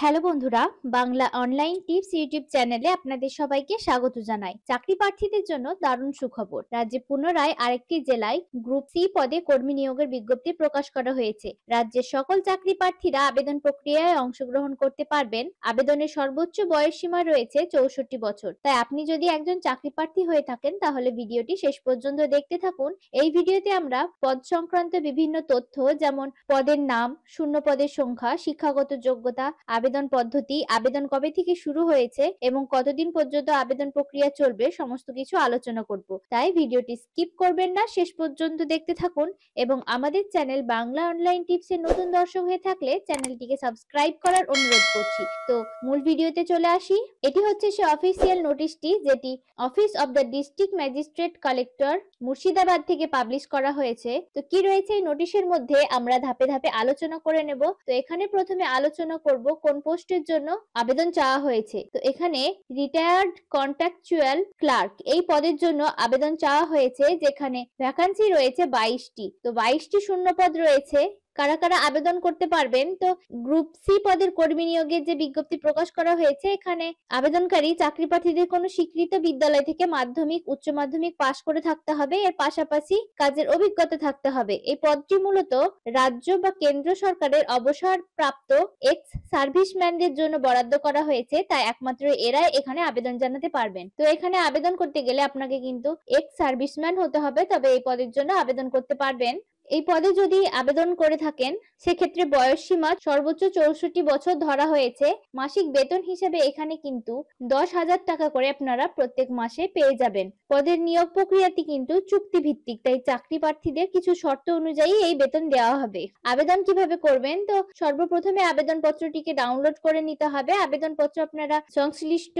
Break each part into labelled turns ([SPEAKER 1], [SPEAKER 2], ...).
[SPEAKER 1] Hello বন্ধুরা, Bangla online tips YouTube চ্যানেলে আপনাদের সবাইকে স্বাগত জানাই। চাকরি প্রার্থীদের জন্য দারুণ সুখবর। রাজ্যে পুনরায় আরেকটি জেলায় গ্রুপ সি পদে কর্মী নিয়োগের বিজ্ঞপ্তি প্রকাশ করা হয়েছে। রাজ্যের সকল চাকরি প্রার্থীরা আবেদন প্রক্রিয়ায় অংশগ্রহণ করতে পারবেন। আবেদনের সর্বোচ্চ বয়সসীমা রয়েছে 64 বছর। তাই আপনি যদি একজন চাকরি প্রার্থী হয়ে থাকেন তাহলে ভিডিওটি শেষ পর্যন্ত দেখতে থাকুন। এই ভিডিওতে আমরা পদ সংক্রান্ত বিভিন্ন তথ্য যেমন পদের নাম, শূন্য পদের সংখ্যা, শিক্ষাগত যোগ্যতা, আবেদন পদ্ধতি, আবেদন কবে থেকে শুরু হয়েছে এবং কতদিন পর্যন্ত আবেদন প্রক্রিয়া চলবে সমস্ত কিছু আলোচনা করব। তাই ভিডিওটি স্কিপ করবেন না, শেষ পর্যন্ত দেখতে থাকুন এবং আমাদের চ্যানেল বাংলা অনলাইন টিপস এর নতুন দর্শক হয়ে থাকলে চ্যানেলটিকে সাবস্ক্রাইব করার অনুরোধ করছি। তো মূল ভিডিওতে চলে আসি। এটি হচ্ছে সে অফিসিয়াল নোটিশটি যেটি office of the district magistrate collector Murshidabad থেকে পাবলিশ করা হয়েছে। তো কি রয়েছে এই নোটিশের মধ্যে আমরা ধাপে ধাপে আলোচনা করে নেব। তো এখানে প্রথমে আলোচনা করব কোন পোস্টের জন্য আবেদন চাওয়া হয়েছে। তো এখানে রিটায়ার্ড কন্ট্রাকচুয়াল ক্লার্ক এই পদের জন্য আবেদন চাওয়া হয়েছে, যেখানে ভ্যাকান্সি রয়েছে 22টি। তো 22টি শূন্য পদ রয়েছে। কারা কারা আবেদন করতে পারবেন? তো গ্রুপ সি পদের কর্মী নিয়োগের যে বিজ্ঞপ্তি প্রকাশ করা হয়েছে, এখানে আবেদনকারী চাকরি প্রার্থীদের কোনো স্বীকৃত বিদ্যালয় থেকে মাধ্যমিক, উচ্চ মাধ্যমিক পাশ করে থাকতে হবে। এর পাশাপাশি কাজের অভিজ্ঞতা থাকতে হবে। এই পদটি মূলত রাজ্য বা কেন্দ্র সরকারের অবসরপ্রাপ্ত এক্স সার্ভিসম্যানদের জন্য বরাদ্দ করা হয়েছে, তাই একমাত্র এরাই এখানে আবেদন জানাতে পারবেন। তো এখানে আবেদন করতে গেলে আপনাকে কিন্তু এক্স সার্ভিসম্যান হতে হবে, তবে এই পদের জন্য আবেদন করতে পারবেন। এই পদে যদি আবেদন করে থাকেন সেক্ষেত্রে বয়স সীমা সর্বোচ্চ 64 বছর ধরা হয়েছে। মাসিক বেতন হিসেবে এখানে কিন্তু 10,000 টাকা করে আপনারা প্রত্যেক মাসে পেয়ে যাবেন। পদের নিয়োগ প্রক্রিয়াটি কিন্তু চুক্তি ভিত্তিক, তাই চাকরি প্রার্থীদের কিছু শর্ত অনুযায়ী এই বেতন দেওয়া হবে। আবেদন কিভাবে করবেন? তো সর্বপ্রথমে আবেদন পত্রটিকে ডাউনলোড করে নিতে হবে। আবেদন পত্র আপনারা সংশ্লিষ্ট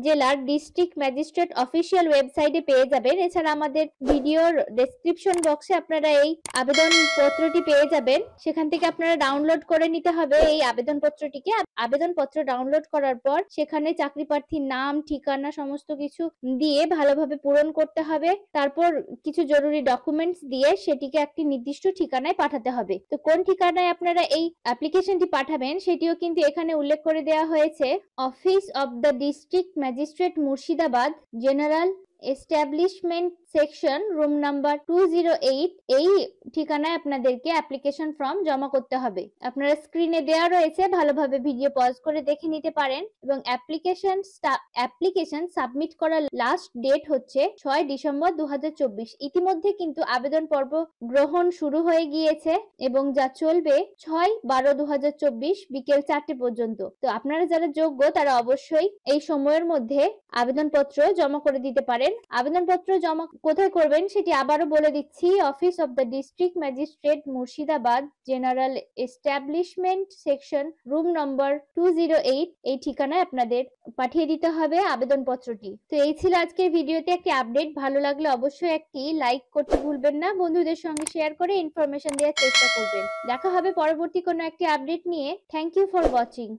[SPEAKER 1] জেলার ডিস্ট্রিক্ট ম্যাজিস্ট্রেট অফিসিয়াল ওয়েবসাইটে পেয়ে যাবেন। এছাড়া আমাদের ভিডিওর ডেসক্রিপশন বক্সে আপনারা এই আবেদন পত্রটি পেয়ে যাবেন, সেখান থেকে আপনারা ডাউনলোড করে নিতে হবে এই আবেদন পত্রটিকে। আবেদন পত্র ডাউনলোড করার পর সেখানে চাকরি প্রার্থীর নাম, ঠিকানা সমস্ত কিছু দিয়ে ভালোভাবে পূরণ করতে হবে। তারপর কিছু জরুরি ডকুমেন্টস দিয়ে সেটিকে একটি নির্দিষ্ট ঠিকানায় পাঠাতে হবে। তো কোন ঠিকানায় আপনারা এই অ্যাপ্লিকেশনটি পাঠাবেন সেটিও কিন্তু এখানে উল্লেখ করে দেওয়া হয়েছে। Office of the district magistrate Murshidabad, general establishment section, room number 208। এই ঠিকানায় আপনাদেরকে অ্যাপ্লিকেশন ফর্ম জমা করতে হবে। আপনারা স্ক্রিনে দেওয়া রয়েছে, ভালোভাবে ভিডিও পজ করে দেখে নিতে পারেন। এবং অ্যাপ্লিকেশন সাবমিট করার লাস্ট ডেট হচ্ছে 6 ডিসেম্বর 2024। ইতিমধ্যে কিন্তু আবেদন পর্ব গ্রহণ শুরু হয়ে গিয়েছে এবং যা চলবে 6/12/2024 বিকেল 4টে পর্যন্ত। তো আপনারা যারা যোগ্য তারা অবশ্যই এই সময়ের মধ্যে আবেদনপত্র জমা করে দিতে পারেন। আবেদনপত্র জমা কোথায় করবেন সেটি আবারও বলে দিচ্ছি। Office of the district magistrate Murshidabad, general establishment section, room number 208 এই ঠিকানায় আপনাদের পাঠিয়ে দিতে হবে আবেদনপত্রটি। তো এই ছিল আজকের ভিডিওতে একটি আপডেট। ভালো লাগলে অবশ্যই একটি লাইক করতে ভুলবেন না। বন্ধুদের সঙ্গে শেয়ার করে ইনফরমেশন দেওয়ার চেষ্টা করবেন। দেখা হবে পরবর্তী কোনো একটি আপডেট নিয়ে। Thank you for watching.